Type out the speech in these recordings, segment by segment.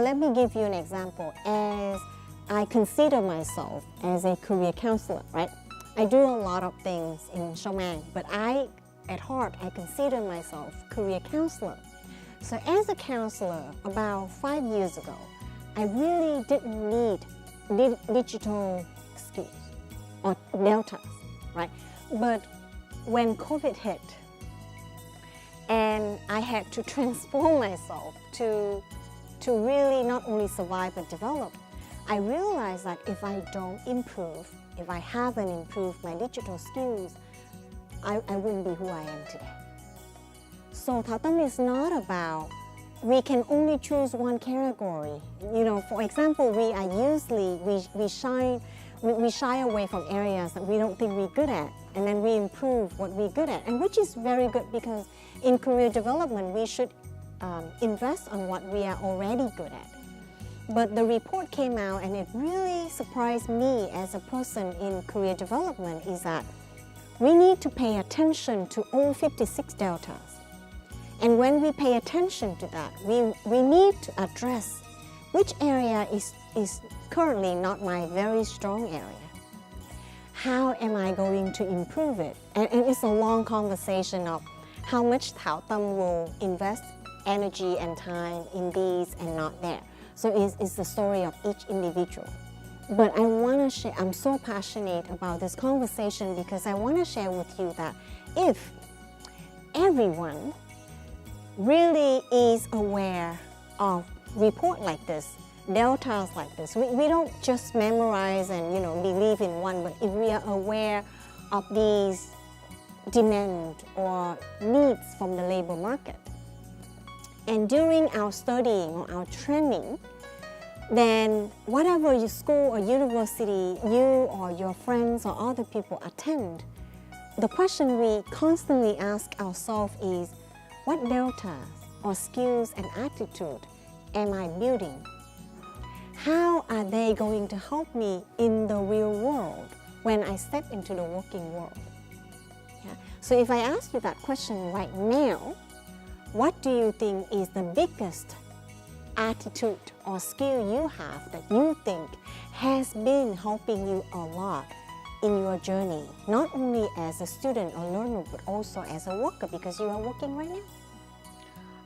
let me give you an example. As I consider myself as a career counselor, right? I do a lot of things in Shomang, but at heart, I consider myself career counselor. So as a counselor, about 5 years ago, I really didn't need digital skills or deltas, right? But when COVID hit, and I had to transform myself to really not only survive but develop, I realized that if I don't improve, if I haven't improved my digital skills, I wouldn't be who I am today. So THảo is not about we can only choose one category. You know, for example, we shy away from areas that we don't think we're good at, and then we improve what we're good at, and which is very good because in career development we should invest on what we are already good at. But the report came out and it really surprised me as a person in career development is that we need to pay attention to all 56 deltas. And when we pay attention to that, we need to address which area is currently not my very strong area. How am I going to improve it? And it's a long conversation of how much Thảo will invest energy and time in these and not there. So it's the story of each individual. But I want to share, I'm so passionate about this conversation because I want to share with you that if everyone really is aware of report like this, deltas like this, we don't just memorize and believe in one, but if we are aware of these demand or needs from the labor market, and during our studying or our training, then whatever your school or university you or your friends or other people attend, the question we constantly ask ourselves is, what deltas or skills and attitude am I building? How are they going to help me in the real world when I step into the working world? Yeah. So if I ask you that question right now, what do you think is the biggest attitude or skill you have that you think has been helping you a lot in your journey, not only as a student or learner, but also as a worker because you are working right now?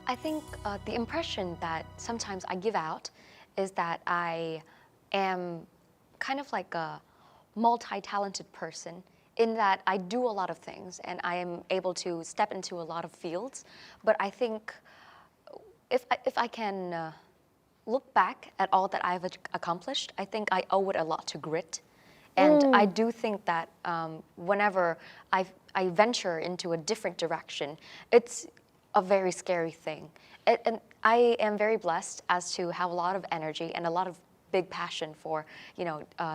I think the impression that sometimes I give out is that I am kind of like a multi-talented person in that I do a lot of things and I am able to step into a lot of fields. But I think if I can look back at all that I've accomplished, I think I owe it a lot to grit. And I do think that whenever I venture into a different direction, it's a very scary thing. And I am very blessed as to have a lot of energy and a lot of big passion for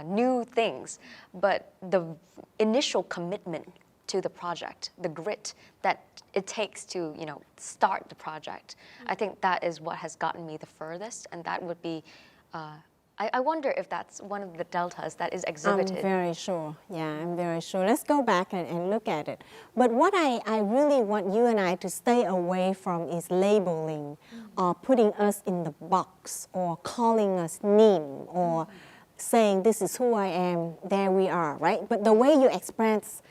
new things. But the initial commitment to the project, the grit that it takes to start the project, I think that is what has gotten me the furthest, and that would be I wonder if that's one of the deltas that is exhibited. I'm very sure. Yeah, I'm very sure. Let's go back and look at it. But what I really want you and I to stay away from is labeling or putting us in the box or calling us name or saying this is who I am, there we are, right? But the way you express,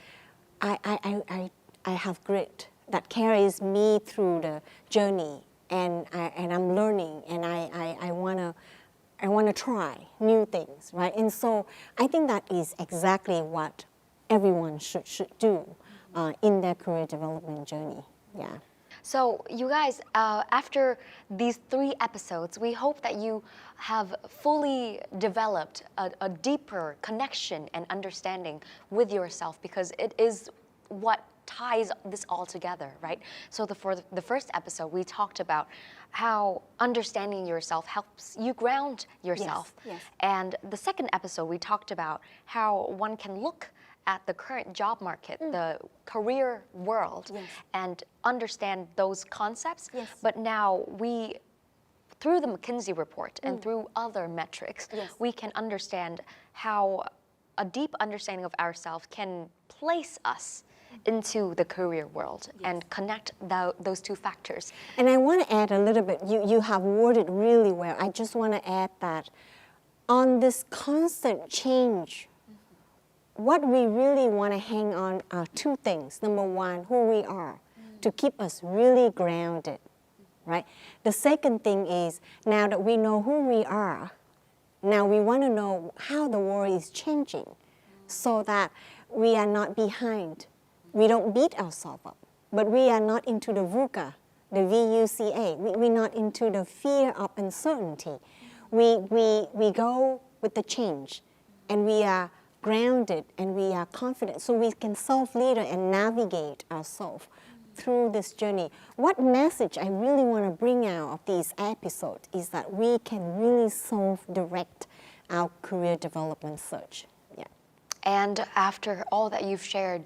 I have grit that carries me through the journey, and I'm learning, and I want to try new things, right? And so I think that is exactly what everyone should do in their career development journey. Yeah. So you guys, after these 3 episodes, we hope that you have fully developed a deeper connection and understanding with yourself, because it is what ties this all together, right? So for the first episode, we talked about how understanding yourself helps you ground yourself. Yes. And the second episode, we talked about how one can look at the current job market, the career world, and understand those concepts. Yes. But now through the McKinsey report and through other metrics, we can understand how a deep understanding of ourselves can place us into the career world and connect those two factors. And I want to add a little bit, you have worded really well. I just want to add that on this constant change, what we really want to hang on are two things. Number one, who we are, to keep us really grounded, right? The second thing is, now that we know who we are, now we want to know how the world is changing so that we are not behind. We don't beat ourselves up, but we are not into the VUCA, the VUCA. We're not into the fear of uncertainty. We go with the change, and we are grounded and we are confident, so we can self-leader and navigate ourselves through this journey. What message I really want to bring out of this episode is that we can really self-direct our career development search. Yeah. And after all that you've shared,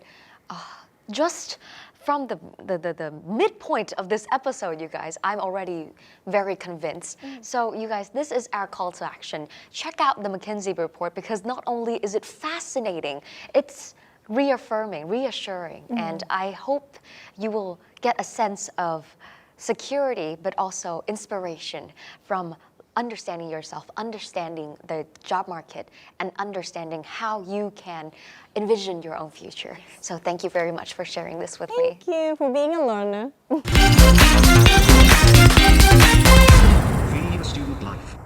just from the midpoint of this episode, you guys, I'm already very convinced. So you guys, this is our call to action. Check out the McKinsey report, because not only is it fascinating, it's reaffirming, reassuring, and I hope you will get a sense of security, but also inspiration from understanding yourself, understanding the job market, and understanding how you can envision your own future. So thank you very much for sharing this with me. Thank you for being a learner. Free Student Life.